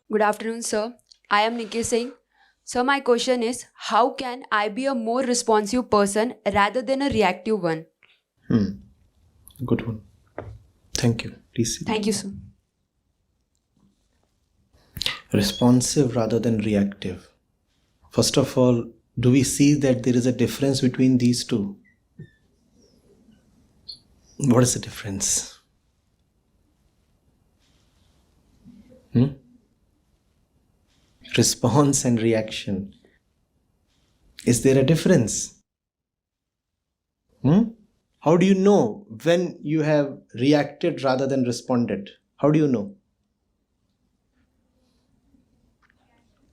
Good afternoon, sir. I am Nikki Singh. Sir, my question is how can I be a more responsive person rather than a reactive one? Hmm. Good one. Thank you. Please. Thank you, sir. Responsive rather than reactive. First of all, do we see that there is a difference between these two? What is the difference? Response and reaction. Is there a difference? How do you know when you have reacted rather than responded? How do you know?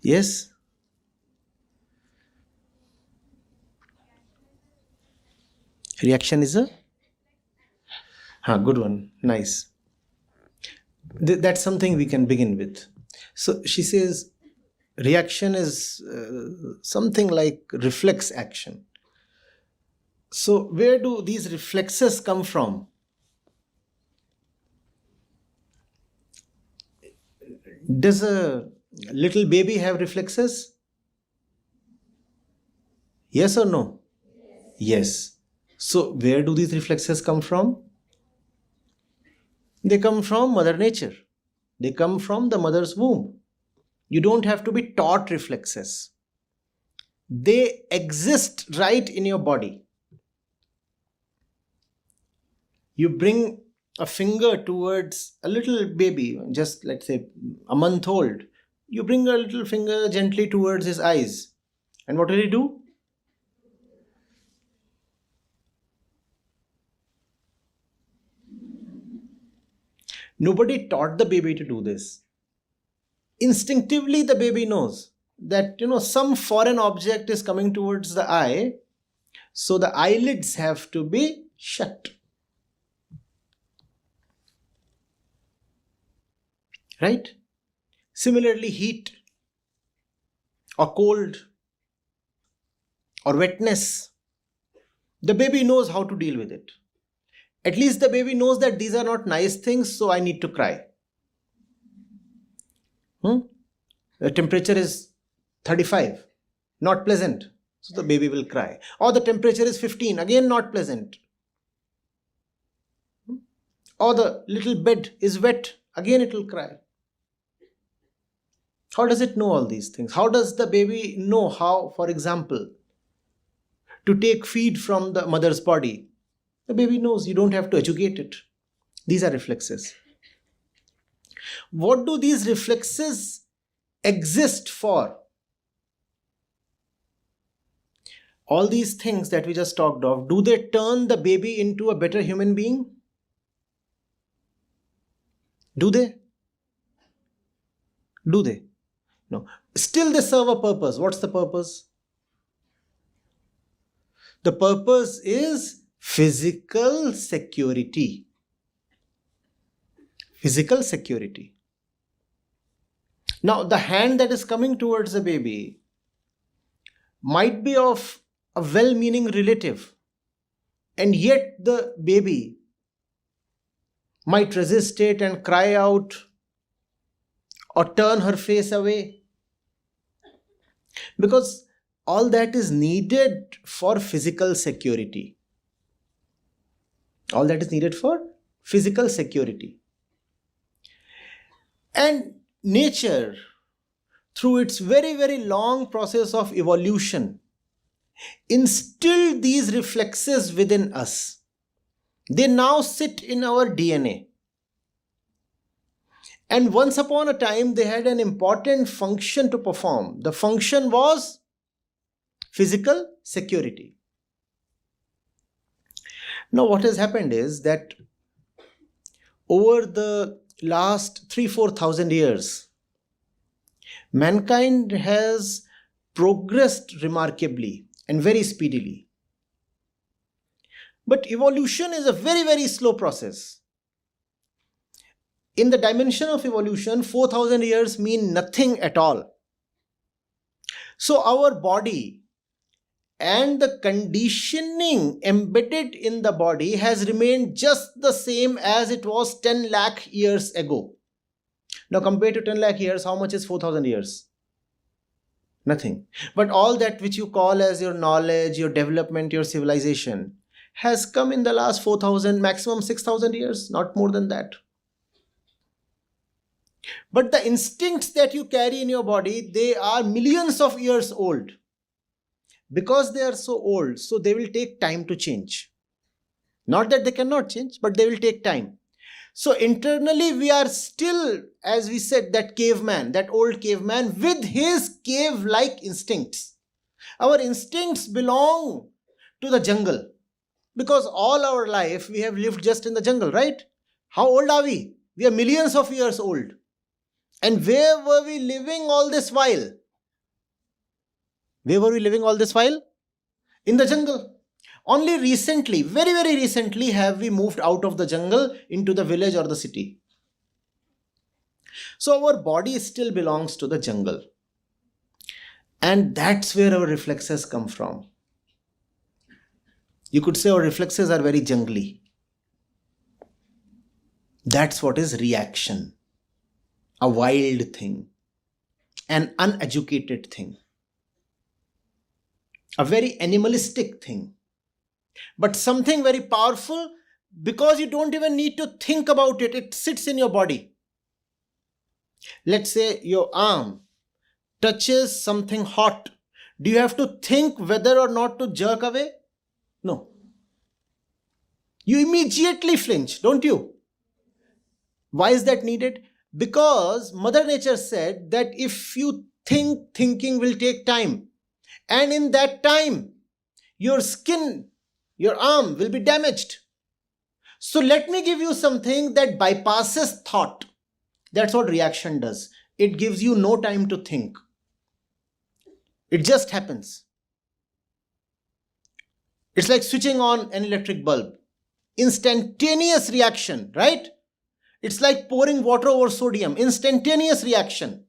Yes? Reaction is a? Good one. Nice. That's something we can begin with. So she says reaction is something like reflex action. So where do these reflexes come from? Does a little baby have reflexes? Yes or no? Yes. So where do these reflexes come from? They come from Mother Nature. They come from the mother's womb. You don't have to be taught reflexes. They exist right in your body. You bring a finger towards a little baby, just let's say a month old. You bring a little finger gently towards his eyes. And what will he do? Nobody taught the baby to do this. Instinctively, the baby knows that, some foreign object is coming towards the eye. So the eyelids have to be shut. Right? Similarly, heat or cold or wetness. The baby knows how to deal with it. At least the baby knows that these are not nice things, so I need to cry. The temperature is 35, not pleasant, so the baby will cry. Or the temperature is 15, again not pleasant. Or the little bed is wet, again it will cry. How does it know all these things? How does the baby know how, for example, to take feed from the mother's body? The baby knows, you don't have to educate it. These are reflexes. What do these reflexes exist for? All these things that we just talked of, do they turn the baby into a better human being? Do they? Do they? No. Still they serve a purpose. What's the purpose? The purpose is physical security. Physical security. Now, the hand that is coming towards the baby might be of a well-meaning relative, and yet the baby might resist it and cry out or turn her face away, because all that is needed for physical security. All that is needed for physical security. And nature, through its very, very long process of evolution, instilled these reflexes within us. They now sit in our DNA. And once upon a time, they had an important function to perform. The function was physical security. Now, what has happened is that over the last 3,000-4,000 years, mankind has progressed remarkably and very speedily. But evolution is a very, very slow process. In the dimension of evolution, 4,000 years mean nothing at all. So our body and the conditioning embedded in the body has remained just the same as it was 10 lakh years ago. Now compared to 10 lakh years, how much is 4,000 years? Nothing. But all that which you call as your knowledge, your development, your civilization has come in the last 4,000, maximum 6,000 years, not more than that. But the instincts that you carry in your body, they are millions of years old. Because they are so old, so they will take time to change. Not that they cannot change, but they will take time. So internally we are still, as we said, that caveman, that old caveman with his cave-like instincts. Our instincts belong to the jungle. Because all our life we have lived just in the jungle, right? How old are we? We are millions of years old. And where were we living all this while? Where were we living all this while? In the jungle. Only recently, very, very recently, have we moved out of the jungle into the village or the city. So our body still belongs to the jungle. And that's where our reflexes come from. You could say our reflexes are very jungly. That's what is reaction. A wild thing. An uneducated thing. A very animalistic thing. But something very powerful, because you don't even need to think about it. It sits in your body. Let's say your arm touches something hot. Do you have to think whether or not to jerk away? No. You immediately flinch, don't you? Why is that needed? Because Mother Nature said that if you think, thinking will take time. And in that time, your skin, your arm will be damaged. So let me give you something that bypasses thought. That's what reaction does. It gives you no time to think. It just happens. It's like switching on an electric bulb. Instantaneous reaction, right? It's like pouring water over sodium. Instantaneous reaction.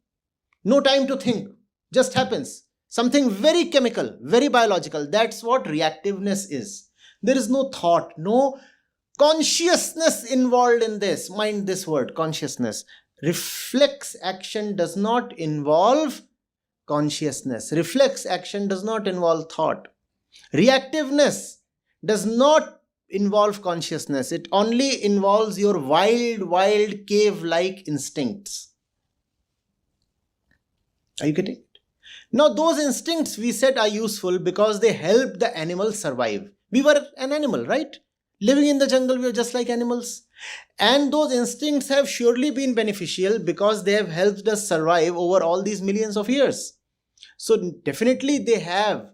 No time to think. Just happens. Something very chemical, very biological. That's what reactiveness is. There is no thought, no consciousness involved in this. Mind this word, consciousness. Reflex action does not involve consciousness. Reflex action does not involve thought. Reactiveness does not involve consciousness. It only involves your wild, cave-like instincts. Are you getting it? Now, those instincts we said are useful because they help the animal survive. We were an animal, right? Living in the jungle, we are just like animals. And those instincts have surely been beneficial because they have helped us survive over all these millions of years. So definitely they have,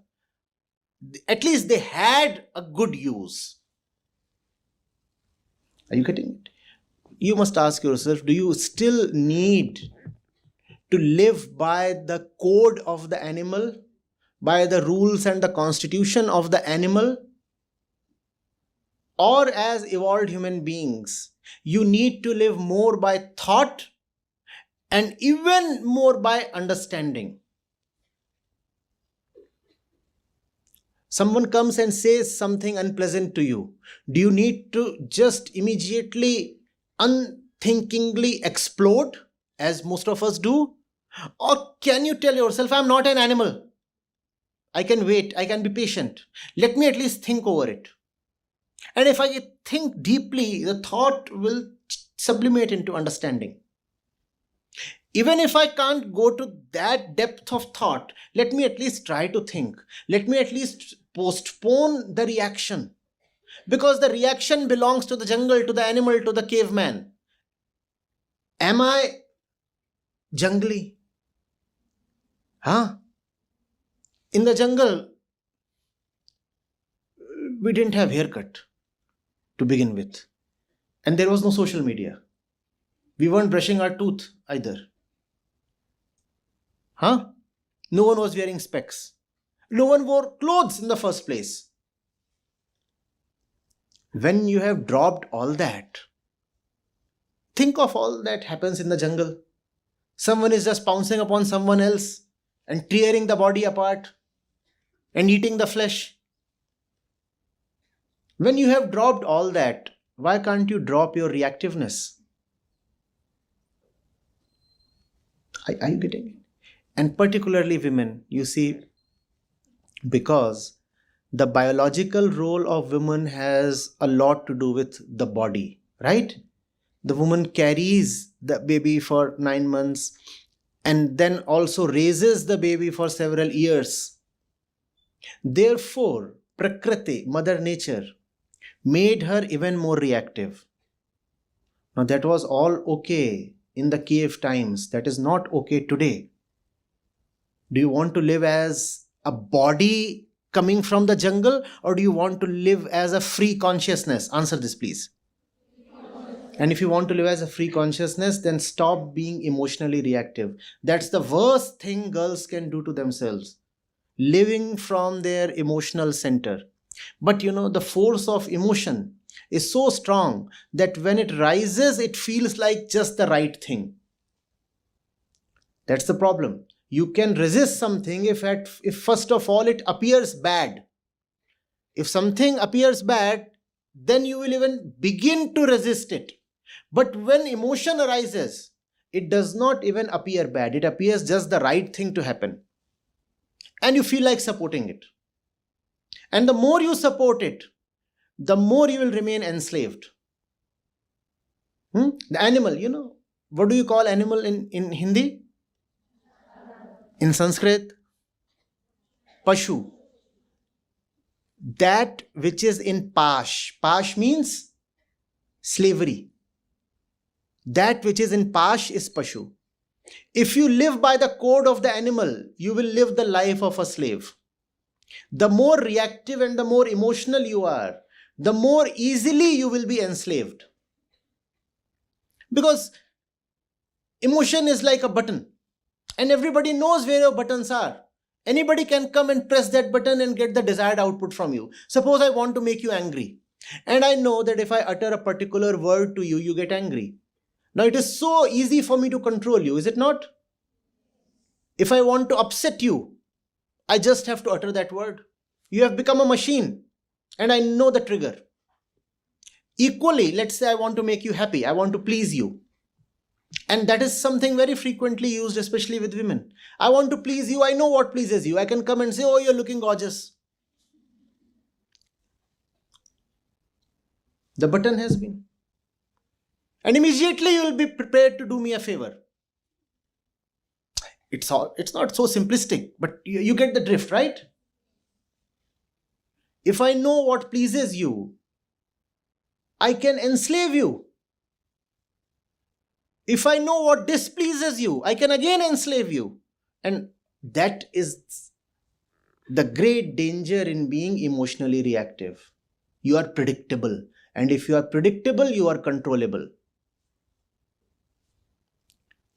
at least they had a good use. Are you getting it? You must ask yourself, do you still need to live by the code of the animal, by the rules and the constitution of the animal? Or as evolved human beings, you need to live more by thought and even more by understanding. Someone comes and says something unpleasant to you. Do you need to just immediately, unthinkingly explode, as most of us do? Or can you tell yourself, I'm not an animal. I can wait, I can be patient. Let me at least think over it. And if I think deeply, the thought will sublimate into understanding. Even if I can't go to that depth of thought, let me at least try to think. Let me at least postpone the reaction. Because the reaction belongs to the jungle, to the animal, to the caveman. Am I jungly? In the jungle, we didn't have haircut to begin with. And there was no social media. We weren't brushing our tooth either. No one was wearing specs. No one wore clothes in the first place. When you have dropped all that, think of all that happens in the jungle. Someone is just pouncing upon someone else and tearing the body apart and eating the flesh. When you have dropped all that, why can't you drop your reactiveness? Are you getting it? And particularly women, you see, because the biological role of women has a lot to do with the body, right? The woman carries the baby for 9 months and then also raises the baby for several years. Therefore, Prakriti, Mother Nature, made her even more reactive. Now, that was all okay in the cave times. That is not okay today. Do you want to live as a body coming from the jungle, or do you want to live as a free consciousness? Answer this, please. And if you want to live as a free consciousness, then stop being emotionally reactive. That's the worst thing girls can do to themselves, living from their emotional center. But the force of emotion is so strong that when it rises, it feels like just the right thing. That's the problem. You can resist something if first of all it appears bad. If something appears bad, then you will even begin to resist it. But when emotion arises, it does not even appear bad. It appears just the right thing to happen. And you feel like supporting it. And the more you support it, the more you will remain enslaved. The animal, what do you call animal in Hindi? In Sanskrit? Pashu. That which is in Pash. Pash means slavery. That which is in Pash is Pashu. If you live by the code of the animal, you will live the life of a slave. The more reactive and the more emotional you are, the more easily you will be enslaved. Because emotion is like a button, and everybody knows where your buttons are. Anybody can come and press that button and get the desired output from you. Suppose I want to make you angry, and I know that if I utter a particular word to you, you get angry. Now it is so easy for me to control you, is it not? If I want to upset you, I just have to utter that word. You have become a machine, and I know the trigger. Equally, let's say I want to make you happy, I want to please you. And that is something very frequently used, especially with women. I want to please you, I know what pleases you. I can come and say, oh, you're looking gorgeous. The button has been. And immediately you will be prepared to do me a favor. It's not so simplistic, but you get the drift, right? If I know what pleases you, I can enslave you. If I know what displeases you, I can again enslave you. And that is the great danger in being emotionally reactive. You are predictable. And if you are predictable, you are controllable.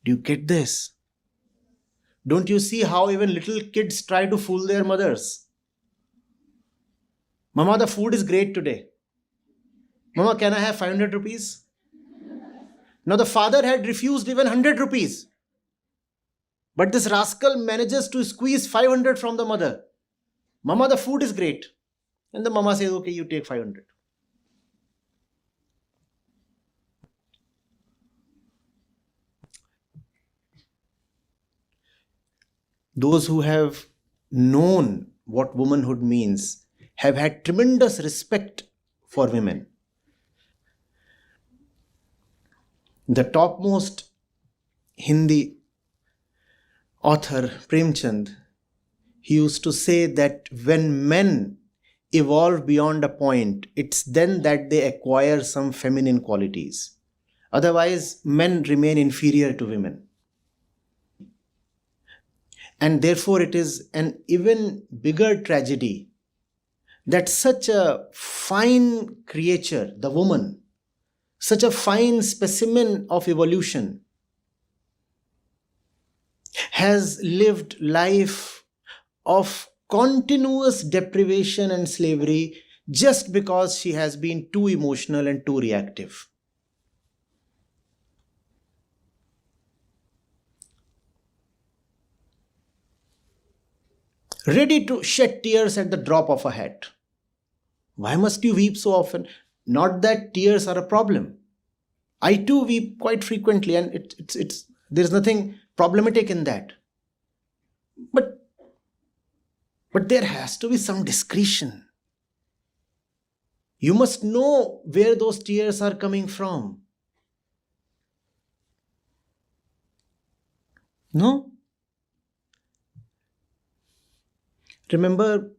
Do you get this? Don't you see how even little kids try to fool their mothers? Mama, the food is great today. Mama, can I have 500 rupees? Now the father had refused even 100 rupees. But this rascal manages to squeeze 500 from the mother. Mama, the food is great. And the mama says, okay, you take 500. Those who have known what womanhood means have had tremendous respect for women. The topmost Hindi author, Premchand, he used to say that when men evolve beyond a point, it's then that they acquire some feminine qualities. Otherwise, men remain inferior to women. And therefore, it is an even bigger tragedy that such a fine creature, the woman, such a fine specimen of evolution, has lived life of continuous deprivation and slavery just because she has been too emotional and too reactive. Ready to shed tears at the drop of a hat. Why must you weep so often? Not that tears are a problem. I too weep quite frequently, and it's There is nothing problematic in that. But there has to be some discretion. You must know where those tears are coming from. No? Remember,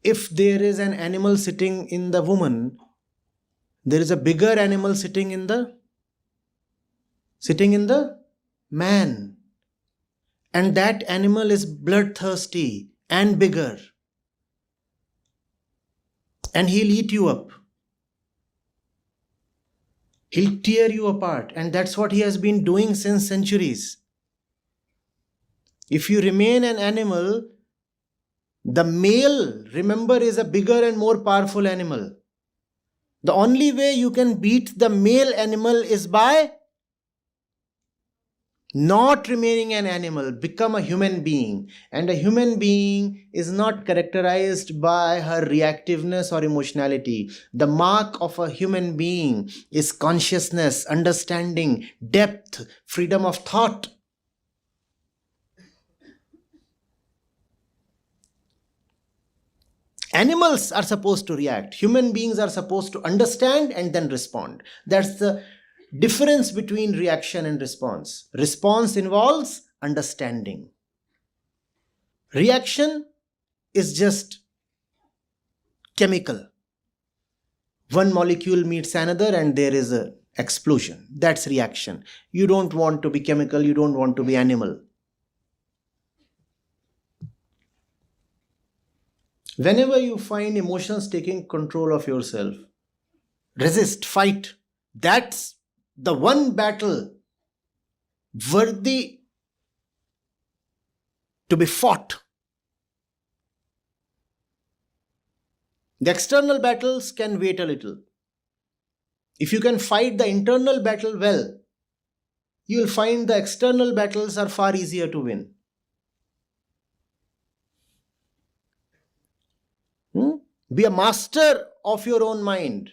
if there is an animal sitting in the woman, there is a bigger animal sitting in the man. And that animal is bloodthirsty and bigger. And he'll eat you up. He'll tear you apart. And that's what he has been doing since centuries. If you remain an animal, the male, remember, is a bigger and more powerful animal. The only way you can beat the male animal is by not remaining an animal, become a human being. And a human being is not characterized by her reactiveness or emotionality. The mark of a human being is consciousness, understanding, depth, freedom of thought. Animals are supposed to react. Human beings are supposed to understand and then respond. That's the difference between reaction and response. Response involves understanding. Reaction is just chemical. One molecule meets another and there is an explosion. That's reaction. You don't want to be chemical, you don't want to be animal. Whenever you find emotions taking control of yourself, resist, fight. That's the one battle worthy to be fought. The external battles can wait a little. If you can fight the internal battle well, you will find the external battles are far easier to win. Be a master of your own mind.